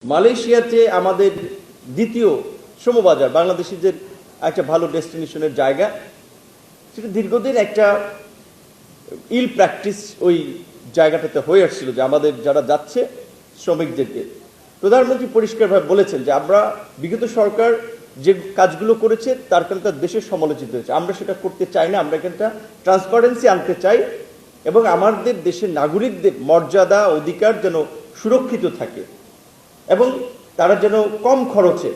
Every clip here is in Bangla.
মালয়েশিয়াতে আমাদের দ্বিতীয় শ্রমবাজার বাংলাদেশিদের একটা ভালো ডেস্টিনেশনের জায়গা, সেটা দীর্ঘদিন একটা ইল প্র্যাকটিস ওই জায়গাটাতে হয়ে আসছিল যে আমাদের যারা যাচ্ছে শ্রমিকদেরকে প্রধানমন্ত্রী পরিষ্কারভাবে বলেছেন যে আমরা বিগত সরকার যে কাজগুলো করেছে তার কারণে তার দেশের সমালোচিত হয়েছে, আমরা সেটা করতে চাই না। আমরা এখানটা ট্রান্সপারেন্সি আনতে চাই এবং আমাদের দেশের নাগরিকদের মর্যাদা অধিকার যেন সুরক্ষিত থাকে এবং তারা যেন কম খরচে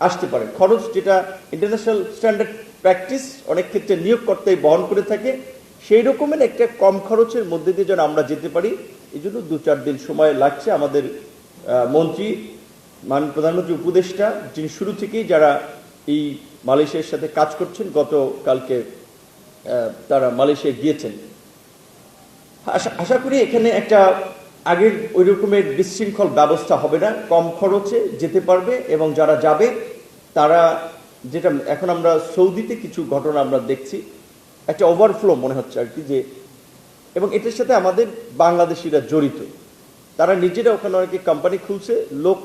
আসতে পারে। খরচ যেটা ইন্টারন্যাশনাল স্ট্যান্ডার্ড প্র্যাকটিস অনেক ক্ষেত্রে নিয়োগকর্তাই বহন করে থাকে, সেই রকমের একটা কম খরচের মধ্যে দিয়ে যেন আমরা যেতে পারি, এই জন্য 2-4 দিন সময় লাগছে। আমাদের মন্ত্রী মাননীয় প্রধানমন্ত্রী উপদেষ্টা যিনি শুরু থেকেই যারা এই মালয়েশিয়ার সাথে কাজ করছেন, গতকালকে তারা মালয়েশিয়া গিয়েছেন। আশা করি এখানে একটা আগের ওই রকমের বিশৃঙ্খল ব্যবস্থা হবে না, কম খরচে যেতে পারবে এবং যারা যাবে তারা, যেটা এখন আমরা সৌদিতে কিছু ঘটনা আমরা দেখছি, একটা ওভারফ্লো মনে হচ্ছে আর কি, যে এবং এটার সাথে আমাদের বাংলাদেশিরা জড়িত। তারা নিজেরা ওখানে অনেকে কোম্পানি খুলছে, লোক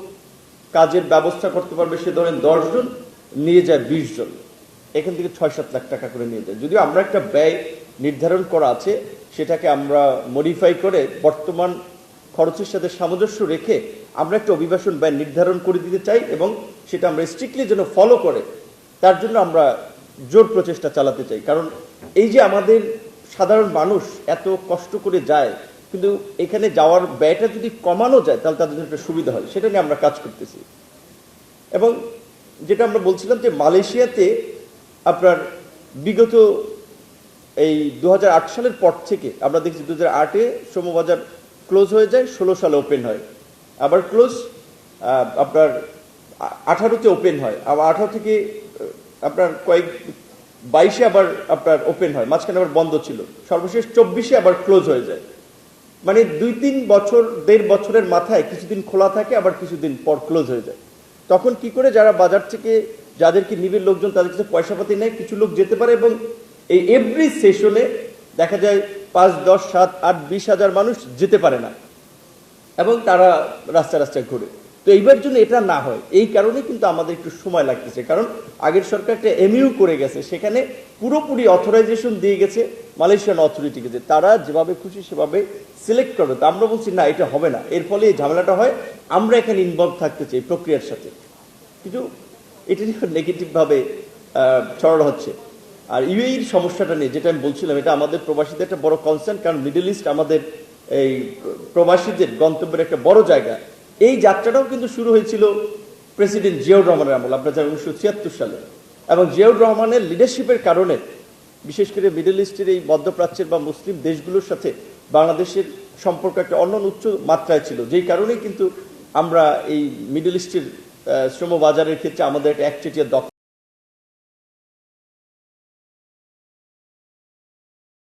কাজের ব্যবস্থা করতে পারবে, সে ধরেন 10 জন নিয়ে যায় 20 জন, এখান থেকে 6-7 লাখ টাকা করে নিয়ে যায়। যদিও আমরা একটা ব্যয় নির্ধারণ করা আছে, সেটাকে আমরা মডিফাই করে বর্তমান খরচের সাথে সামঞ্জস্য রেখে আমরা একটা অভিবাসন ব্যয় নির্ধারণ করে দিতে চাই এবং সেটা আমরা স্ট্রিক্টলি যেন ফলো করে, তার জন্য আমরা জোর প্রচেষ্টা চালাতে চাই। কারণ এই যে আমাদের সাধারণ মানুষ এত কষ্ট করে যায়, কিন্তু এখানে যাওয়ার ব্যয়টা যদি কমানো যায় তাহলে তাদের জন্য একটা সুবিধা হয়, সেটা নিয়ে আমরা কাজ করতেছি। এবং যেটা আমরা বলছিলাম যে মালয়েশিয়াতে আপনার বিগত এই 2008 সালের পর থেকে আমরা দেখছি 2008-এ শ্রমবাজার ক্লোজ হয়ে যায়, 16 সালে ওপেন হয়, আবার ক্লোজ আপনার 18-তে ওপেন হয়, আবার 18 থেকে আপনার 22-এ আবার আপনার ওপেন হয়, মাঝখানে আবার বন্ধ ছিল, সর্বশেষ 24-এ আবার ক্লোজ হয়ে যায়। মানে 2-3 বছর 1.5 বছরের মাথায় কিছুদিন খোলা থাকে, আবার কিছুদিন পর ক্লোজ হয়ে যায়। তখন কি করে যারা বাজার থেকে যাদেরকে নিবে লোকজন তাদের কাছে পয়সা পাতি নেয়, কিছু লোক যেতে পারে এবং এই এভরি সেশনে দেখা যায় 5, 10, 7, 8, 20 হাজার মানুষ যেতে পারে না এবং তারা রাস্তায় ঘুরে। তো এইবার জন্য এটা না হয়, এই কারণে কিন্তু আমাদের একটু সময় লাগতেছে, কারণ আগের সরকার একটা এমইউ করে গেছে, সেখানে পুরোপুরি অথরাইজেশন দিয়ে গেছে মালয়েশিয়ান অথরিটিকে যে তারা যেভাবে খুশি সেভাবে সিলেক্ট করবে। তো আমরা বলছি না, এটা হবে না, এর ফলে এই ঝামেলাটা হয়, আমরা এখানে ইনভলভ থাকতে চাই প্রক্রিয়ার সাথে, কিন্তু এটা নেগেটিভভাবে ছড়ানো হচ্ছে। আর ইউএইর সমস্যাটা নিয়ে যেটা আমি বলছিলাম, এটা আমাদের প্রবাসীদের একটা বড় কনসার্ন, কারণ মিডল ইস্ট আমাদের এই প্রবাসীদের গন্তব্যের একটা বড় জায়গা। এই যাত্রাটাও কিন্তু শুরু হয়েছিল প্রেসিডেন্ট জিয়াউর রহমানের আমল, আপনারা জানেন 1976 সালে, এবং জিয়াউর রহমানের লিডারশিপের কারণে বিশেষ করে মিডল ইস্টের এই মধ্যপ্রাচ্যের বা মুসলিম দেশগুলোর সাথে বাংলাদেশের সম্পর্ক একটা অন্য উচ্চ মাত্রায় ছিল, যেই কারণেই কিন্তু আমরা এই মিডল ইস্টের শ্রমবাজারের ক্ষেত্রে আমাদের একটা একচেটিয়া দক্ষ